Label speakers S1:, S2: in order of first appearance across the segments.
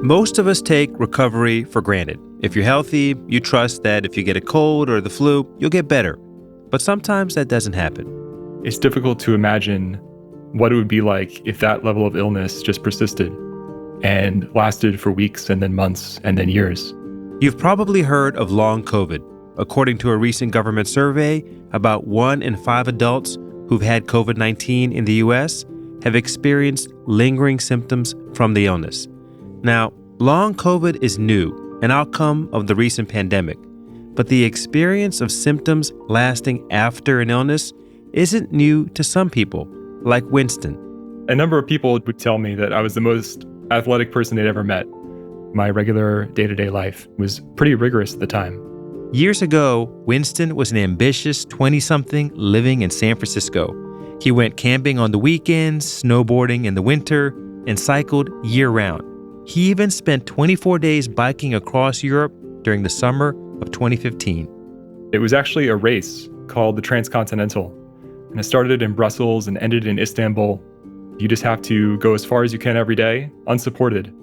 S1: Most of us take recovery for granted. If you're healthy, you trust that if you get a cold or the flu, you'll get better. But sometimes that doesn't happen.
S2: It's difficult to imagine what it would be like if that level of illness just persisted and lasted for weeks and then months and then years.
S1: You've probably heard of long COVID. According to a recent government survey, about 1 in 5 adults who've had COVID-19 in the U.S. have experienced lingering symptoms from the illness. Now, long COVID is new, an outcome of the recent pandemic, but the experience of symptoms lasting after an illness isn't new to some people, like Winston.
S2: A number of people would tell me that I was the most athletic person they'd ever met. My regular day-to-day life was pretty rigorous at the time.
S1: Years ago, Winston was an ambitious 20-something living in San Francisco. He went camping on the weekends, snowboarding in the winter, and cycled year-round. He even spent 24 days biking across Europe during the summer of 2015.
S2: It was actually a race called the Transcontinental, and it started in Brussels and ended in Istanbul. You just have to go as far as you can every day, unsupported.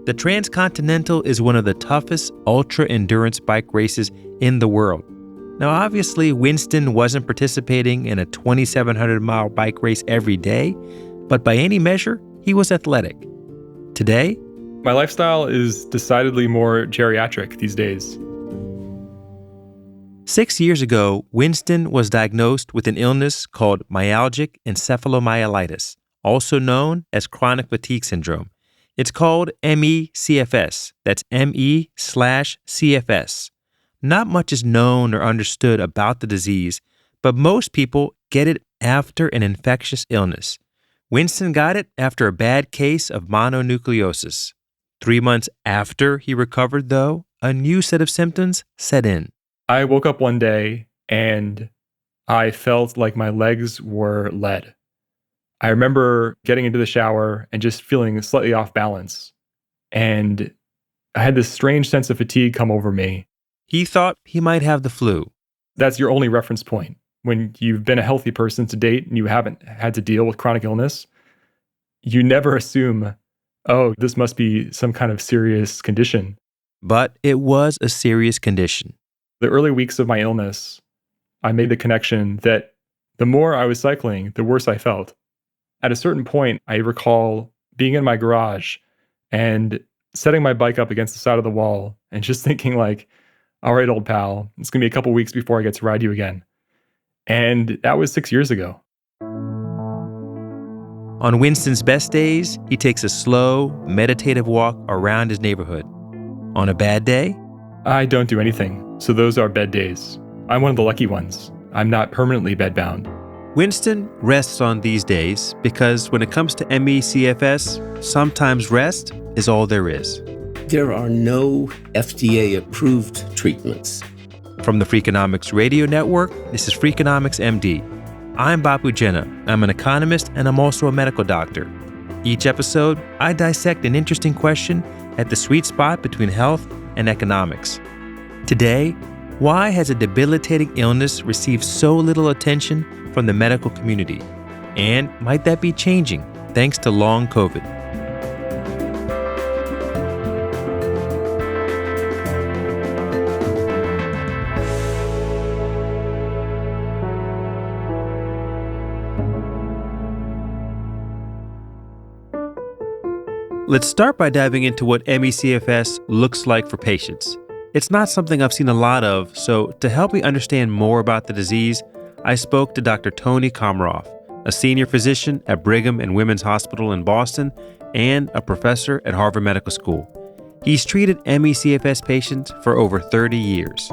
S1: The Transcontinental is one of the toughest ultra-endurance bike races in the world. Now, obviously, Winston wasn't participating in a 2,700-mile bike race every day, but by any measure, he was athletic. Today,
S2: my lifestyle is decidedly more geriatric these days.
S1: 6 years ago, Winston was diagnosed with an illness called myalgic encephalomyelitis, also known as chronic fatigue syndrome. It's called ME/CFS. That's ME/CFS. Not much is known or understood about the disease, but most people get it after an infectious illness. Winston got it after a bad case of mononucleosis. 3 months after he recovered, though, a new set of symptoms set in.
S2: I woke up one day and I felt like my legs were lead. I remember getting into the shower and just feeling slightly off balance. And I had this strange sense of fatigue come over me.
S1: He thought he might have the flu.
S2: That's your only reference point. When you've been a healthy person to date and you haven't had to deal with chronic illness, you never assume, oh, this must be some kind of serious condition.
S1: But it was a serious condition.
S2: The early weeks of my illness, I made the connection that the more I was cycling, the worse I felt. At a certain point, I recall being in my garage and setting my bike up against the side of the wall and just thinking like, all right, old pal, it's going to be a couple weeks before I get to ride you again. And that was 6 years ago.
S1: On Winston's best days, he takes a slow, meditative walk around his neighborhood. On a bad day,
S2: I don't do anything, so those are bed days. I'm one of the lucky ones. I'm not permanently bedbound.
S1: Winston rests on these days because when it comes to ME/CFS, sometimes rest is all there is.
S3: There are no FDA-approved treatments.
S1: From the Freakonomics Radio Network, this is Freakonomics MD. I'm Bapu Jena. I'm an economist and I'm also a medical doctor. Each episode, I dissect an interesting question at the sweet spot between health and economics. Today, why has a debilitating illness received so little attention from the medical community? And might that be changing thanks to long COVID? Let's start by diving into what ME/CFS looks like for patients. It's not something I've seen a lot of, so to help me understand more about the disease, I spoke to Dr. Tony Komaroff, a senior physician at Brigham and Women's Hospital in Boston and a professor at Harvard Medical School. He's treated ME/CFS patients for over 30 years.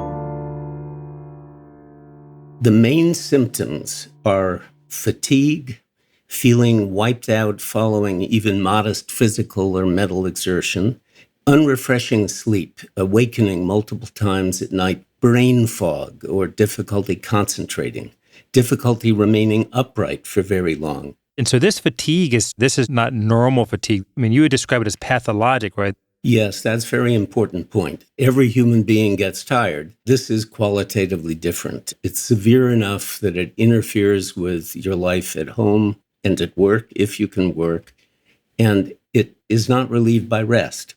S3: The main symptoms are fatigue, feeling wiped out following even modest physical or mental exertion, unrefreshing sleep, awakening multiple times at night, brain fog or difficulty concentrating, difficulty remaining upright for very long.
S1: And so this is not normal fatigue. I mean, you would describe it as pathologic, right?
S3: Yes, that's a very important point. Every human being gets tired. This is qualitatively different. It's severe enough that it interferes with your life at home and at work, if you can work, and it is not relieved by rest.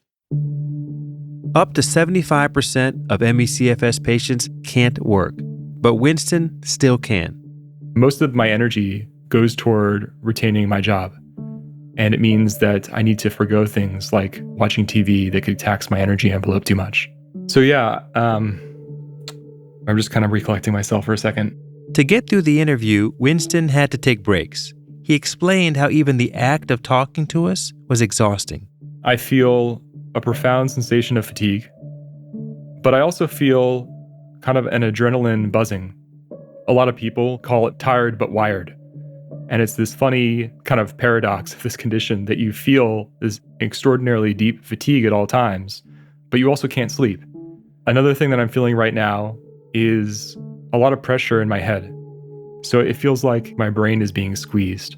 S1: Up to 75% of ME/CFS patients can't work, but Winston still can.
S2: Most of my energy goes toward retaining my job. And it means that I need to forgo things like watching TV that could tax my energy envelope too much. So I'm just kind of recollecting myself for a second.
S1: To get through the interview, Winston had to take breaks. He explained how even the act of talking to us was exhausting.
S2: I feel a profound sensation of fatigue, but I also feel kind of an adrenaline buzzing. A lot of people call it tired but wired. And it's this funny kind of paradox of this condition that you feel this extraordinarily deep fatigue at all times, but you also can't sleep. Another thing that I'm feeling right now is a lot of pressure in my head. So it feels like my brain is being squeezed.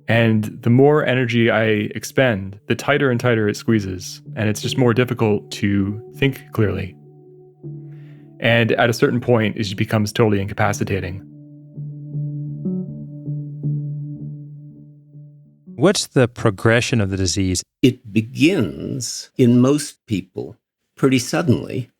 S2: And the more energy I expend, the tighter and tighter it squeezes. And it's just more difficult to think clearly. And at a certain point, it just becomes totally incapacitating.
S1: What's the progression of the disease?
S3: It begins in most people pretty suddenly,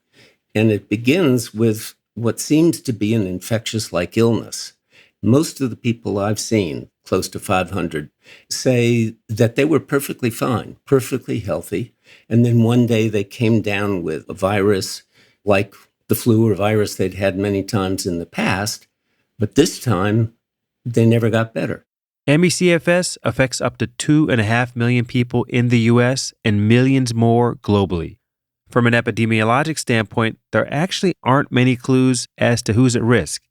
S3: and it begins with what seems to be an infectious-like illness. Most of the people I've seen, close to 500, say that they were perfectly fine, perfectly healthy, and then one day they came down with a virus like the flu or virus they'd had many times in the past, but this time they never got better.
S1: ME/CFS affects up to 2.5 million people in the U.S. and millions more globally. From an epidemiologic standpoint, there actually aren't many clues as to who's at risk.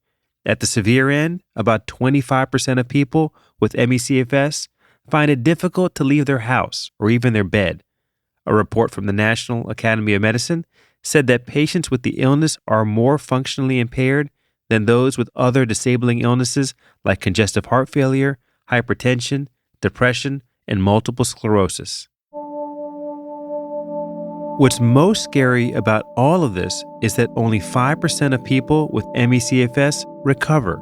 S1: At the severe end, about 25% of people with ME/CFS find it difficult to leave their house or even their bed. A report from the National Academy of Medicine said that patients with the illness are more functionally impaired than those with other disabling illnesses like congestive heart failure, hypertension, depression, and multiple sclerosis. What's most scary about all of this is that only 5% of people with ME/CFS recover.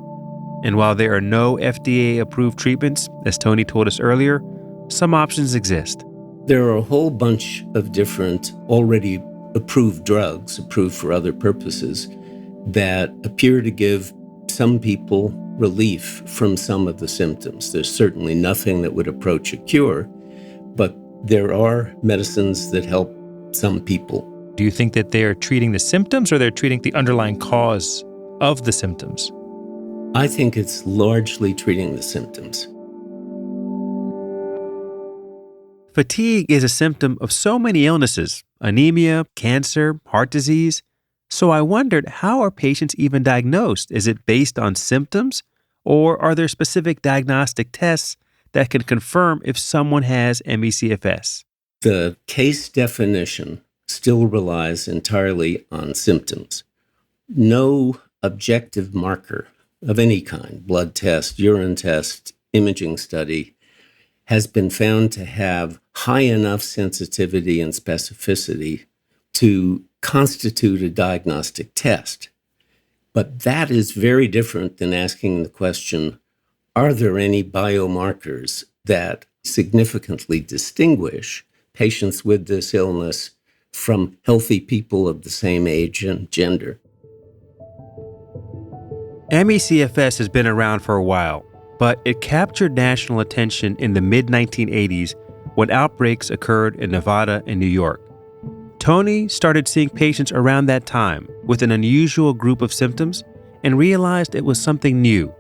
S1: And while there are no FDA-approved treatments, as Tony told us earlier, some options exist.
S3: There are a whole bunch of different already approved drugs, approved for other purposes, that appear to give some people relief from some of the symptoms. There's certainly nothing that would approach a cure, but there are medicines that help some people.
S1: Do you think that they're treating the symptoms or they're treating the underlying cause of the symptoms?
S3: I think it's largely treating the symptoms.
S1: Fatigue is a symptom of so many illnesses: anemia, cancer, heart disease. So I wondered, how are patients even diagnosed? Is it based on symptoms, or are there specific diagnostic tests that can confirm if someone has ME/CFS?
S3: The case definition still relies entirely on symptoms. No objective marker of any kind, blood test, urine test, imaging study, has been found to have high enough sensitivity and specificity to constitute a diagnostic test. But that is very different than asking the question, are there any biomarkers that significantly distinguish patients with this illness from healthy people of the same age and gender?
S1: ME/CFS has been around for a while, but it captured national attention in the mid-1980s when outbreaks occurred in Nevada and New York. Tony started seeing patients around that time with an unusual group of symptoms and realized it was something new.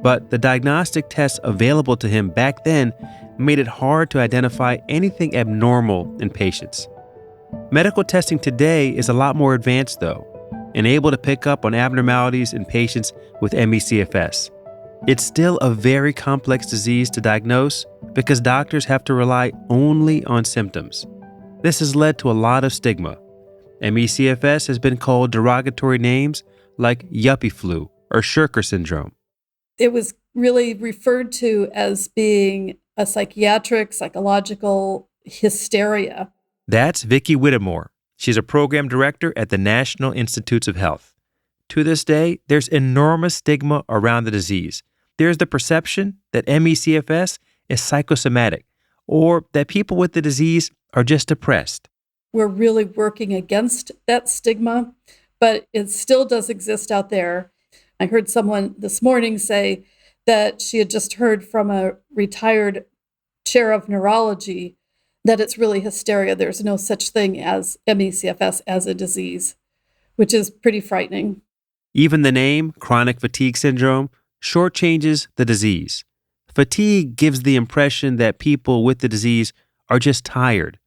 S1: But the diagnostic tests available to him back then made it hard to identify anything abnormal in patients. Medical testing today is a lot more advanced, though, and able to pick up on abnormalities in patients with ME/CFS. It's still a very complex disease to diagnose because doctors have to rely only on symptoms. This has led to a lot of stigma. ME/CFS has been called derogatory names like yuppie flu or Shirker syndrome.
S4: It was really referred to as being a psychological hysteria.
S1: That's Vicki Whittemore. She's a program director at the National Institutes of Health. To this day, there's enormous stigma around the disease. There's the perception that ME/CFS is psychosomatic, or that people with the disease are just depressed.
S4: we're really working against that stigma, but it still does exist out there. I heard someone this morning say that she had just heard from a retired chair of neurology that it's really hysteria. There's no such thing as ME/CFS as a disease, which is pretty frightening.
S1: Even the name, chronic fatigue syndrome, shortchanges the disease. Fatigue gives the impression that people with the disease are just tired,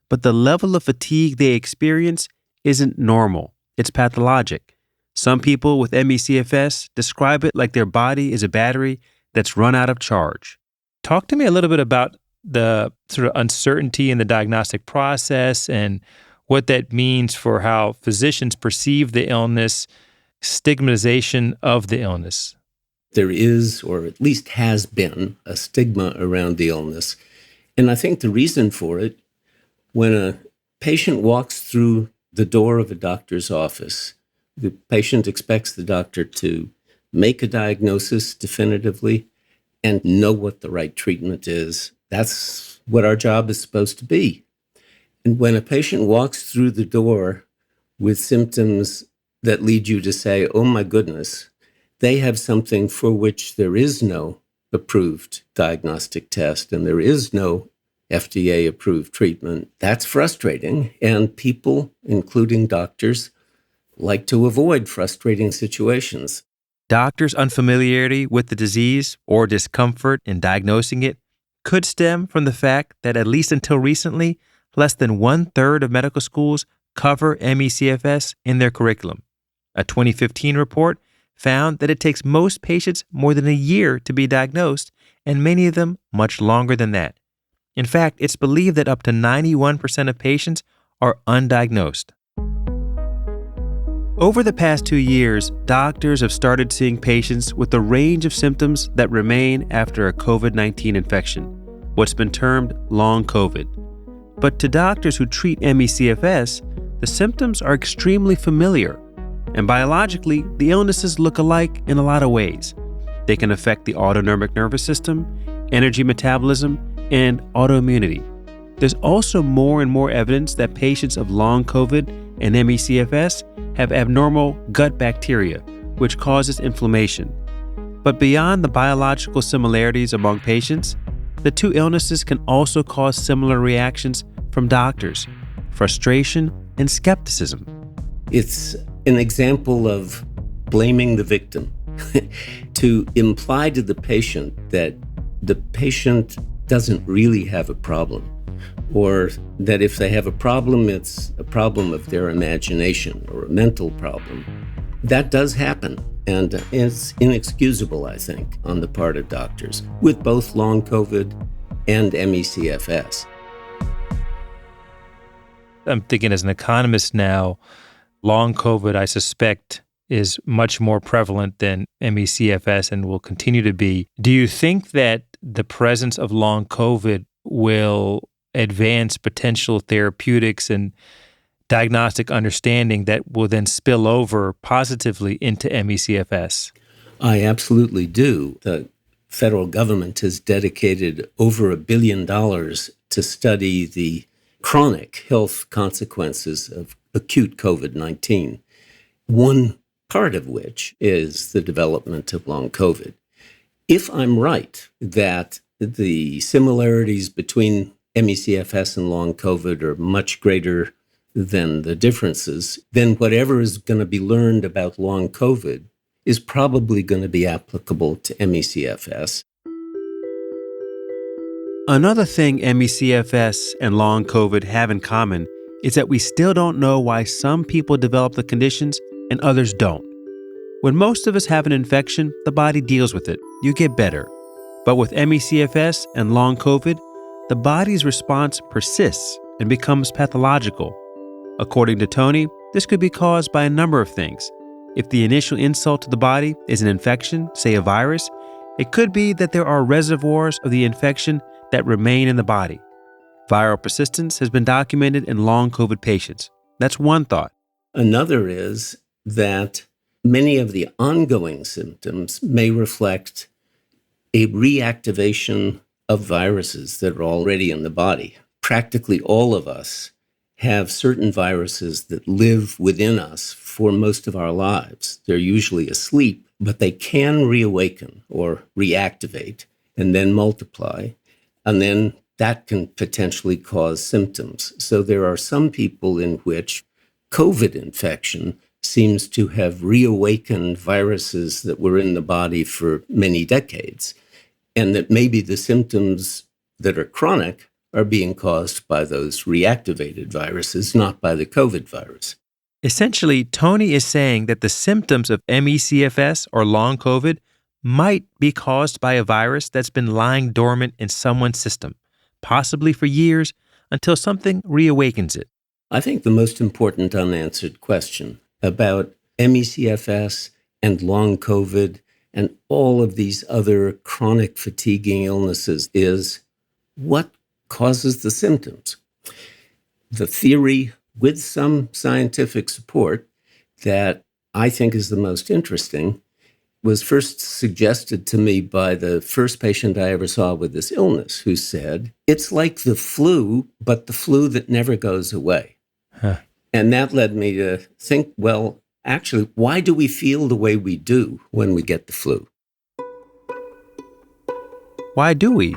S1: but the level of fatigue they experience isn't normal. It's pathologic. Some people with ME/CFS describe it like their body is a battery that's run out of charge. Talk to me a little bit about the sort of uncertainty in the diagnostic process and what that means for how physicians perceive the illness, stigmatization of the illness.
S3: There is, or at least has been, a stigma around the illness. And I think the reason for it, when a patient walks through the door of a doctor's office, the patient expects the doctor to make a diagnosis definitively and know what the right treatment is. That's what our job is supposed to be. And when a patient walks through the door with symptoms that lead you to say, oh my goodness, they have something for which there is no approved diagnostic test and there is no FDA-approved treatment, that's frustrating. And people, including doctors, like to avoid frustrating situations.
S1: Doctors' unfamiliarity with the disease or discomfort in diagnosing it could stem from the fact that at least until recently, less than 1/3 of medical schools cover ME/CFS in their curriculum. A 2015 report found that it takes most patients more than a year to be diagnosed, and many of them much longer than that. In fact, it's believed that up to 91% of patients are undiagnosed. Over the past 2 years, doctors have started seeing patients with a range of symptoms that remain after a COVID-19 infection, what's been termed long COVID. But to doctors who treat ME/CFS, the symptoms are extremely familiar. And biologically, the illnesses look alike in a lot of ways. They can affect the autonomic nervous system, energy metabolism, and autoimmunity. There's also more and more evidence that patients of long COVID and ME/CFS have abnormal gut bacteria, which causes inflammation. But beyond the biological similarities among patients, the two illnesses can also cause similar reactions from doctors, frustration and skepticism.
S3: It's an example of blaming the victim. To imply to the patient that the patient doesn't really have a problem, or that if they have a problem, it's a problem of their imagination or a mental problem. That does happen, and it's inexcusable, I think, on the part of doctors with both long COVID and ME/CFS.
S1: I'm thinking as an economist now, long COVID, I suspect, is much more prevalent than ME/CFS and will continue to be. Do you think that the presence of long COVID will advance potential therapeutics and diagnostic understanding that will then spill over positively into ME/CFS?
S3: I absolutely do. The federal government has dedicated over $1 billion to study the chronic health consequences of acute COVID-19, one part of which is the development of long COVID. If I'm right that the similarities between ME/CFS and long COVID are much greater than the differences, then whatever is going to be learned about long COVID is probably going to be applicable to ME/CFS.
S1: Another thing ME/CFS and long COVID have in common is that we still don't know why some people develop the conditions and others don't. When most of us have an infection, the body deals with it. You get better. But with ME/CFS and long COVID, the body's response persists and becomes pathological. According to Tony, this could be caused by a number of things. If the initial insult to the body is an infection, say a virus, it could be that there are reservoirs of the infection that remain in the body. Viral persistence has been documented in long COVID patients. That's one thought.
S3: Another is that many of the ongoing symptoms may reflect a reactivation of viruses that are already in the body. Practically all of us have certain viruses that live within us for most of our lives. They're usually asleep, but they can reawaken or reactivate and then multiply. And then that can potentially cause symptoms. So there are some people in which COVID infection seems to have reawakened viruses that were in the body for many decades, and that maybe the symptoms that are chronic are being caused by those reactivated viruses, not by the COVID virus.
S1: Essentially, Tony is saying that the symptoms of ME/CFS or long COVID might be caused by a virus that's been lying dormant in someone's system, possibly for years, until something reawakens it.
S3: I think the most important unanswered question about ME/CFS and long COVID and all of these other chronic fatiguing illnesses is what causes the symptoms. The theory, with some scientific support, that I think is the most interesting, was first suggested to me by the first patient I ever saw with this illness, who said, it's like the flu, but the flu that never goes away.
S1: Huh.
S3: And that led me to think, well, actually, why do we feel the way we do when we get the flu?
S1: Why do we?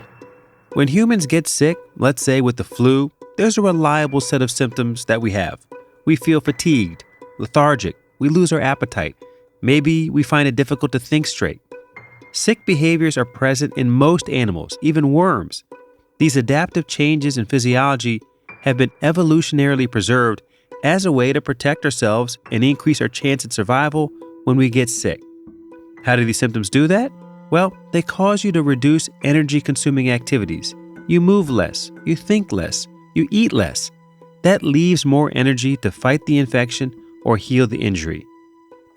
S1: When humans get sick, let's say with the flu, there's a reliable set of symptoms that we have. We feel fatigued, lethargic, we lose our appetite. Maybe we find it difficult to think straight. Sick behaviors are present in most animals, even worms. These adaptive changes in physiology have been evolutionarily preserved as a way to protect ourselves and increase our chance at survival when we get sick. How do these symptoms do that? Well, they cause you to reduce energy-consuming activities. You move less, you think less, you eat less. That leaves more energy to fight the infection or heal the injury.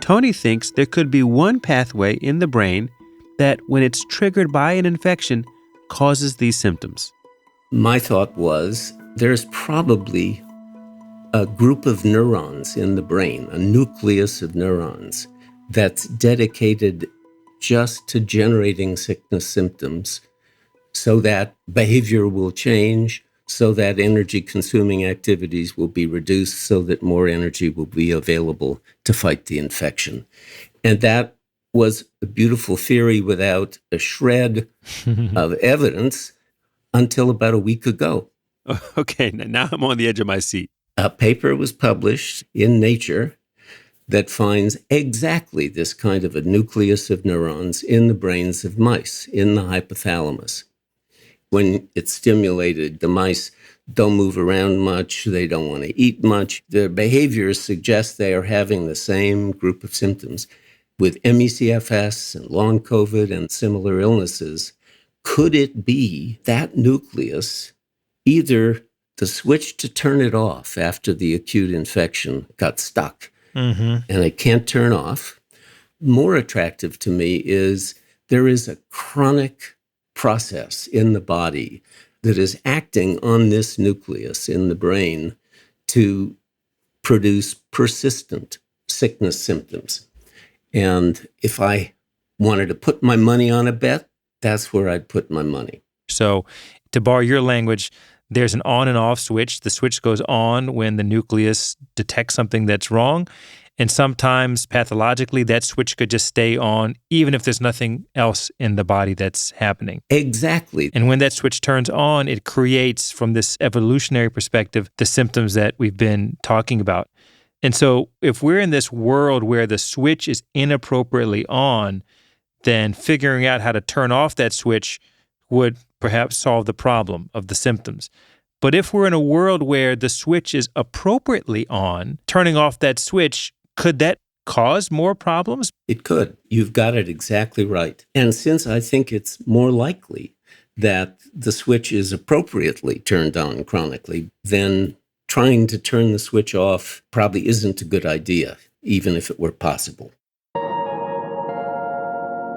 S1: Tony thinks there could be one pathway in the brain that, when it's triggered by an infection, causes these symptoms.
S3: My thought was there's probably a group of neurons in the brain, a nucleus of neurons, that's dedicated just to generating sickness symptoms so that behavior will change, so that energy-consuming activities will be reduced, so that more energy will be available to fight the infection. And that was a beautiful theory without a shred of evidence until about a week ago.
S1: Okay, now I'm on the edge of my seat.
S3: A paper was published in Nature that finds exactly this kind of a nucleus of neurons in the brains of mice, in the hypothalamus. When it's stimulated, the mice don't move around much, they don't want to eat much. Their behaviors suggest they are having the same group of symptoms. With ME/CFS and long COVID and similar illnesses, could it be that nucleus, either the switch to turn it off after the acute infection got stuck, and it can't turn off? More attractive to me is there is a chronic process in the body that is acting on this nucleus in the brain to produce persistent sickness symptoms. And if I wanted to put my money on a bet, that's where I'd put my money.
S1: So, to borrow your language, there's an on and off switch. The switch goes on when the nucleus detects something that's wrong. And sometimes pathologically, that switch could just stay on even if there's nothing else in the body that's happening.
S3: Exactly.
S1: And when that switch turns on, it creates, from this evolutionary perspective, the symptoms that we've been talking about. And so if we're in this world where the switch is inappropriately on, then figuring out how to turn off that switch would perhaps solve the problem of the symptoms. But if we're in a world where the switch is appropriately on, turning off that switch, could that cause more problems?
S3: It could. You've got it exactly right. And since I think it's more likely that the switch is appropriately turned on chronically, then trying to turn the switch off probably isn't a good idea, even if it were possible.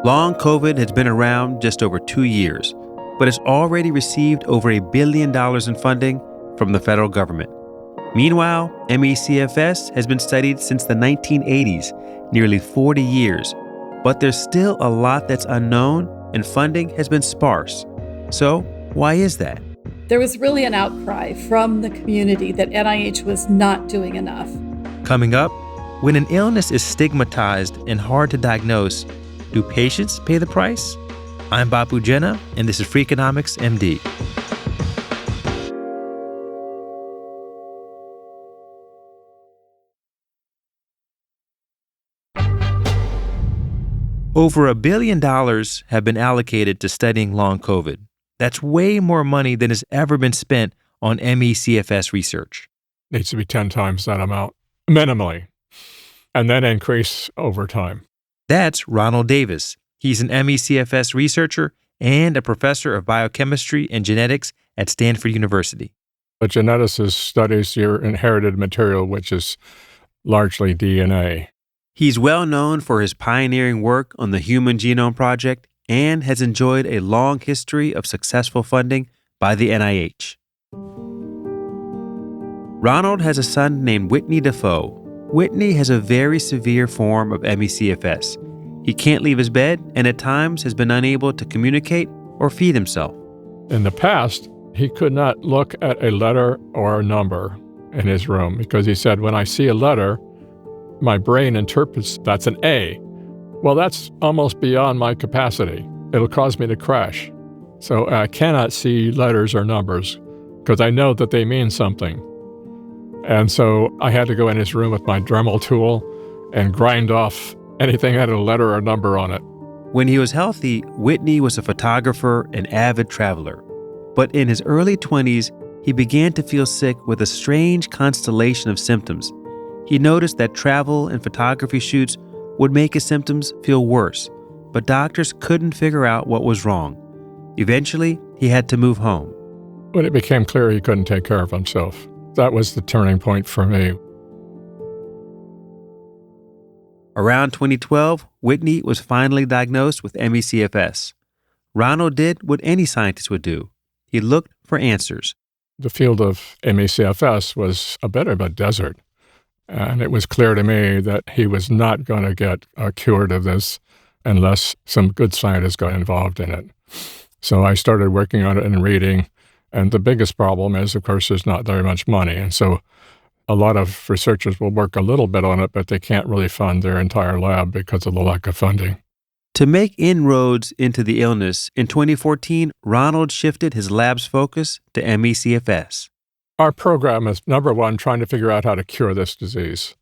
S1: Long COVID has been around just over 2 years, but it's already received over $1 billion in funding from the federal government. Meanwhile, ME/CFS has been studied since the 1980s, nearly 40 years, but there's still a lot that's unknown and funding has been sparse. So, why is that?
S4: There was really an outcry from the community that NIH was not doing enough.
S1: Coming up, when an illness is stigmatized and hard to diagnose, do patients pay the price? I'm Bapu Jena, and this is Freakonomics MD. Over $1 billion have been allocated to studying long COVID. That's way more money than has ever been spent on ME/CFS research.
S5: Needs to be 10 times that amount, minimally, and then increase over time.
S1: That's Ronald Davis. He's an ME/CFS researcher and a professor of biochemistry and genetics at Stanford University.
S5: A geneticist studies your inherited material, which is largely DNA.
S1: He's well known for his pioneering work on the Human Genome Project and has enjoyed a long history of successful funding by the NIH. Ronald has a son named Whitney Defoe. Whitney has a very severe form of ME/CFS. He can't leave his bed and at times has been unable to communicate or feed himself.
S5: In the past, he could not look at a letter or a number in his room because he said, when I see a letter, my brain interprets that's an A. Well, that's almost beyond my capacity. It'll cause me to crash. So I cannot see letters or numbers because I know that they mean something. And so I had to go in his room with my Dremel tool and grind off anything that had a letter or number on it.
S1: When he was healthy, Whitney was a photographer and avid traveler. But in his early 20s, he began to feel sick with a strange constellation of symptoms. He noticed that travel and photography shoots would make his symptoms feel worse, but doctors couldn't figure out what was wrong. Eventually, he had to move home.
S5: When it became clear he couldn't take care of himself, that was the turning point for me.
S1: Around 2012, Whitney was finally diagnosed with ME/CFS. Ronald did what any scientist would do. He looked for answers.
S5: The field of ME/CFS was a bit of a desert. And it was clear to me that he was not going to get cured of this unless some good scientists got involved in it. So I started working on it and reading. And the biggest problem is, of course, there's not very much money. And so a lot of researchers will work a little bit on it, but they can't really fund their entire lab because of the lack of funding.
S1: To make inroads into the illness, in 2014, Ronald shifted his lab's focus to ME/CFS.
S5: Our program is, number one, trying to figure out how to cure this disease.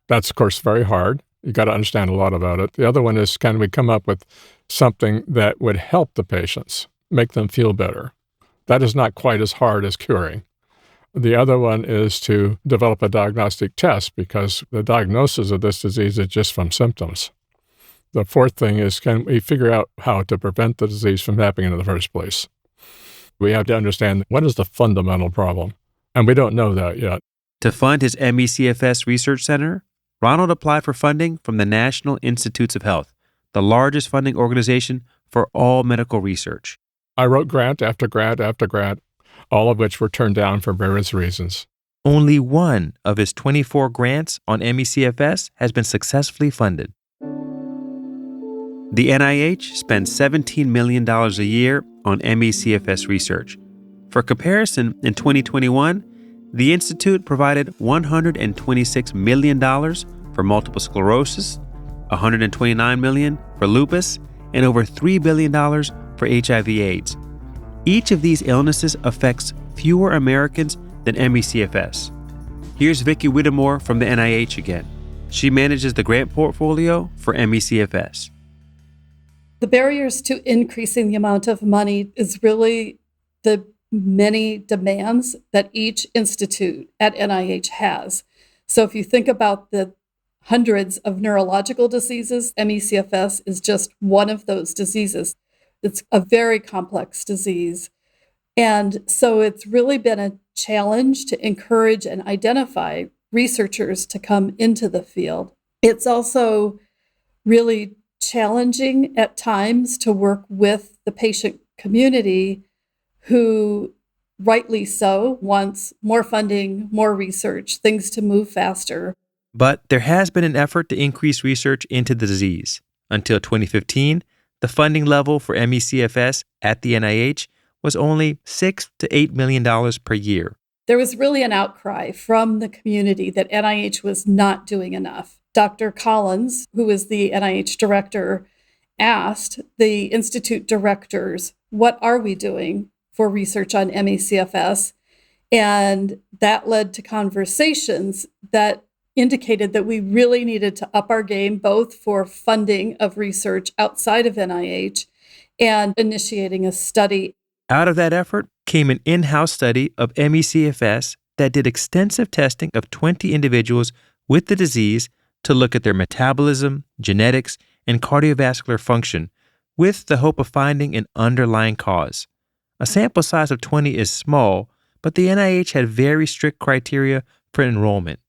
S5: That's, of course, very hard. You got to understand a lot about it. The other one is, can we come up with something that would help the patients, make them feel better? That is not quite as hard as curing. The other one is to develop a diagnostic test because the diagnosis of this disease is just from symptoms. The fourth thing is, can we figure out how to prevent the disease from happening in the first place? We have to understand what is the fundamental problem. And we don't know that yet.
S1: To fund his ME/CFS Research Center, Ronald applied for funding from the National Institutes of Health, the largest funding organization for all medical research.
S5: I wrote grant after grant after grant, all of which were turned down for various reasons.
S1: Only one of his 24 grants on ME/CFS has been successfully funded. The NIH spends $17 million a year on ME/CFS research. For comparison, in 2021, the Institute provided $126 million for multiple sclerosis, $129 million for lupus, and over $3 billion for HIV/AIDS. Each of these illnesses affects fewer Americans than ME/CFS. Here's Vicki Whittemore from the NIH again. She manages the grant portfolio for ME/CFS.
S4: The barriers to increasing the amount of money is really the many demands that each institute at NIH has. So if you think about the hundreds of neurological diseases, ME/CFS is just one of those diseases. It's a very complex disease. And so it's really been a challenge to encourage and identify researchers to come into the field. It's also really challenging at times to work with the patient community who, rightly so, wants more funding, more research, things to move faster.
S1: But there has been an effort to increase research into the disease. Until 2015, the funding level for ME/CFS at the NIH was only $6 to $8 million per year.
S4: There was really an outcry from the community that NIH was not doing enough. Dr. Collins, who was the NIH director, asked the institute directors, what are we doing for research on ME/CFS? And that led to conversations that indicated that we really needed to up our game, both for funding of research outside of NIH and initiating a study.
S1: Out of that effort came an in-house study of ME/CFS that did extensive testing of 20 individuals with the disease to look at their metabolism, genetics, and cardiovascular function, with the hope of finding an underlying cause. A sample size of 20 is small, but the NIH had very strict criteria for enrollment.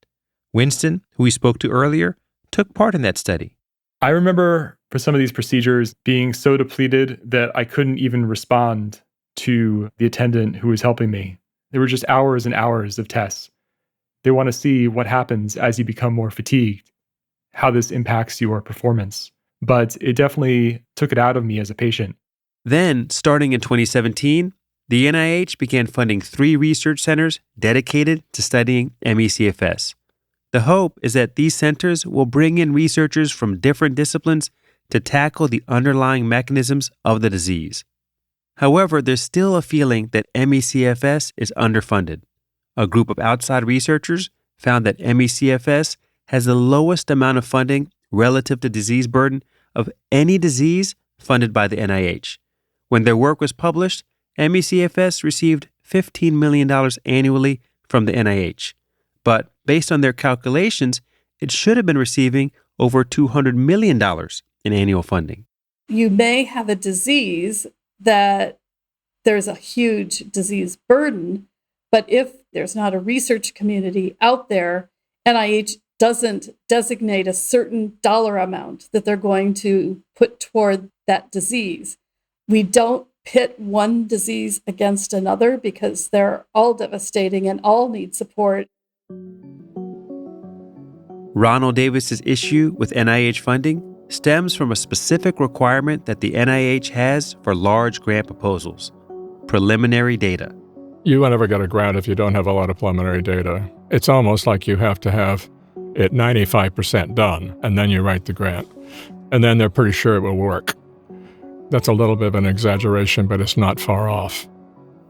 S1: Winston, who we spoke to earlier, took part in that study.
S2: I remember for some of these procedures being so depleted that I couldn't even respond to the attendant who was helping me. There were just hours and hours of tests. They want to see what happens as you become more fatigued, how this impacts your performance. But it definitely took it out of me as a patient.
S1: Then, starting in 2017, the NIH began funding 3 research centers dedicated to studying ME/CFS. The hope is that these centers will bring in researchers from different disciplines to tackle the underlying mechanisms of the disease. However, there's still a feeling that ME/CFS is underfunded. A group of outside researchers found that ME/CFS has the lowest amount of funding relative to disease burden of any disease funded by the NIH. When their work was published, ME/CFS received $15 million annually from the NIH. But based on their calculations, it should have been receiving over $200 million in annual funding.
S4: You may have a disease that there's a huge disease burden, but if there's not a research community out there, NIH doesn't designate a certain dollar amount that they're going to put toward that disease. We don't pit one disease against another because they're all devastating and all need support.
S1: Ronald Davis's issue with NIH funding stems from a specific requirement that the NIH has for large grant proposals: preliminary data.
S5: You won't ever get a grant if you don't have a lot of preliminary data. It's almost like you have to have it 95% done, and then you write the grant. And then they're pretty sure it will work. That's a little bit of an exaggeration, but it's not far off.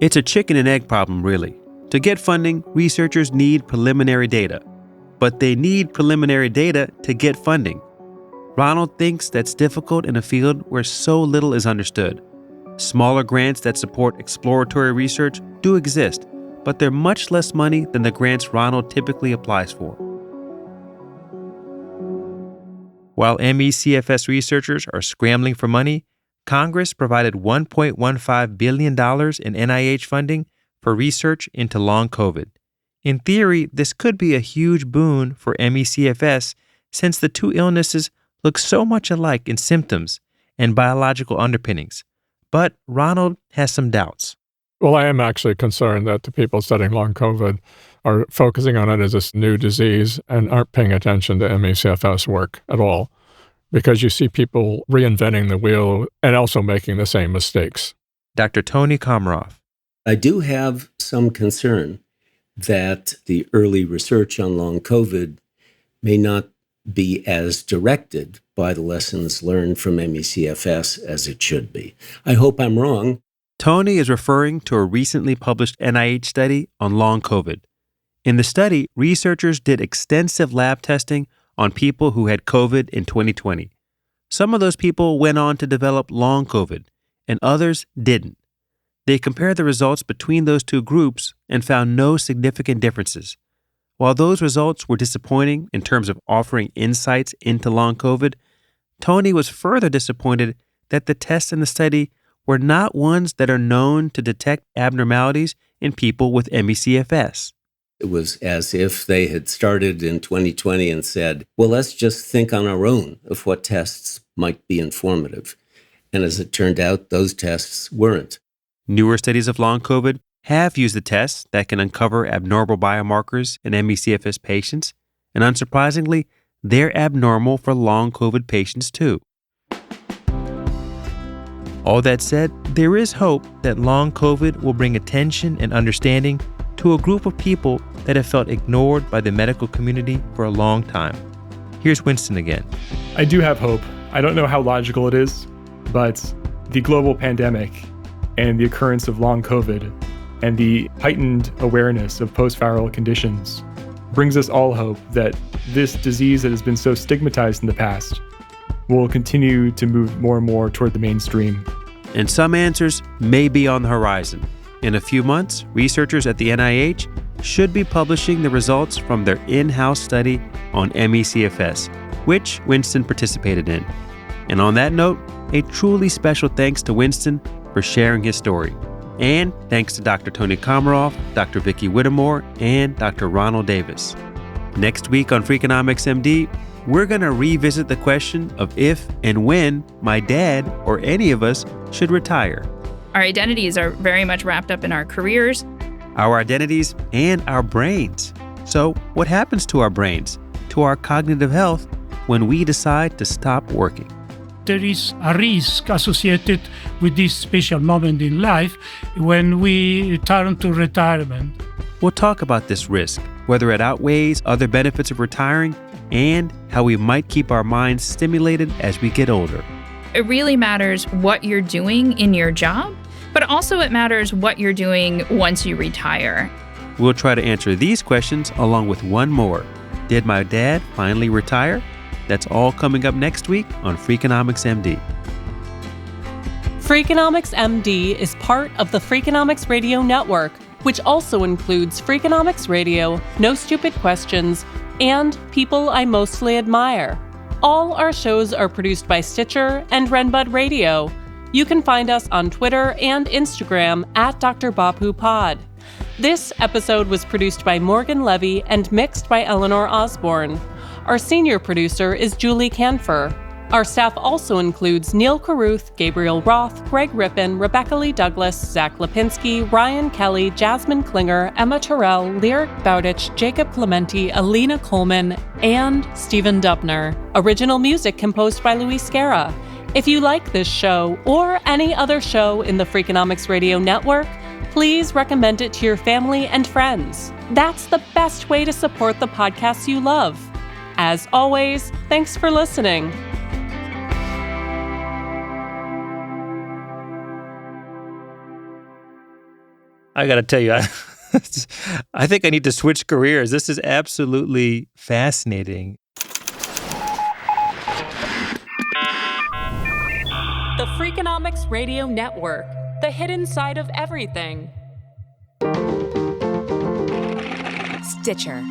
S1: It's a chicken and egg problem, really. To get funding, researchers need preliminary data. But they need preliminary data to get funding. Ronald thinks that's difficult in a field where so little is understood. Smaller grants that support exploratory research do exist, but they're much less money than the grants Ronald typically applies for. While ME/CFS researchers are scrambling for money, Congress provided $1.15 billion in NIH funding for research into long COVID. In theory, this could be a huge boon for ME/CFS since the two illnesses look so much alike in symptoms and biological underpinnings. But Ronald has some doubts.
S5: Well, I am actually concerned that the people studying long COVID are focusing on it as this new disease and aren't paying attention to ME/CFS work at all, because you see people reinventing the wheel and also making the same mistakes.
S1: Dr. Tony Komaroff.
S3: I do have some concern that the early research on long COVID may not be as directed by the lessons learned from ME/CFS as it should be. I hope I'm wrong.
S1: Tony is referring to a recently published NIH study on long COVID. In the study, researchers did extensive lab testing on people who had COVID in 2020. Some of those people went on to develop long COVID, and others didn't. They compared the results between those two groups and found no significant differences. While those results were disappointing in terms of offering insights into long COVID, Tony was further disappointed that the tests in the study were not ones that are known to detect abnormalities in people with ME/CFS.
S3: It was as if they had started in 2020 and said, well, let's just think on our own of what tests might be informative. And as it turned out, those tests weren't.
S1: Newer studies of long COVID have used the tests that can uncover abnormal biomarkers in ME/CFS patients, and unsurprisingly, they're abnormal for long COVID patients too. All that said, there is hope that long COVID will bring attention and understanding to a group of people that have felt ignored by the medical community for a long time. Here's Winston again.
S2: I do have hope. I don't know how logical it is, but the global pandemic and the occurrence of long COVID and the heightened awareness of post-viral conditions brings us all hope that this disease that has been so stigmatized in the past will continue to move more and more toward the mainstream.
S1: And some answers may be on the horizon. In a few months, researchers at the NIH should be publishing the results from their in-house study on ME/CFS, which Winston participated in. And on that note, a truly special thanks to Winston for sharing his story. And thanks to Dr. Tony Komaroff, Dr. Vicki Whittemore, and Dr. Ronald Davis. Next week on Freakonomics MD, we're going to revisit the question of if and when my dad or any of us should retire.
S6: Our identities are very much wrapped up in our careers.
S1: Our identities and our brains. So what happens to our brains, to our cognitive health, when we decide to stop working?
S7: There is a risk associated with this special moment in life when we turn to retirement.
S1: We'll talk about this risk, whether it outweighs other benefits of retiring, and how we might keep our minds stimulated as we get older.
S6: It really matters what you're doing in your job, but also it matters what you're doing once you retire.
S1: We'll try to answer these questions along with one more. Did my dad finally retire? That's all coming up next week on Freakonomics MD.
S8: Freakonomics MD is part of the Freakonomics Radio Network, which also includes Freakonomics Radio, No Stupid Questions, and People I Mostly Admire. All our shows are produced by Stitcher and Renbud Radio. You can find us on Twitter and Instagram at Dr. Bapu Pod. This episode was produced by Morgan Levy and mixed by Eleanor Osborne. Our senior producer is Julie Canfer. Our staff also includes Neil Carruth, Gabriel Roth, Greg Rippin, Rebecca Lee Douglas, Zach Lipinski, Ryan Kelly, Jasmine Klinger, Emma Terrell, Lyric Bowditch, Jacob Clementi, Alina Coleman, and Stephen Dubner. Original music composed by Luis Guerra. If you like this show or any other show in the Freakonomics Radio Network, please recommend it to your family and friends. That's the best way to support the podcasts you love. As always, thanks for listening.
S1: I got to tell you, I think I need to switch careers. This is absolutely fascinating.
S8: The Freakonomics Radio Network, the hidden side of everything.
S9: Stitcher.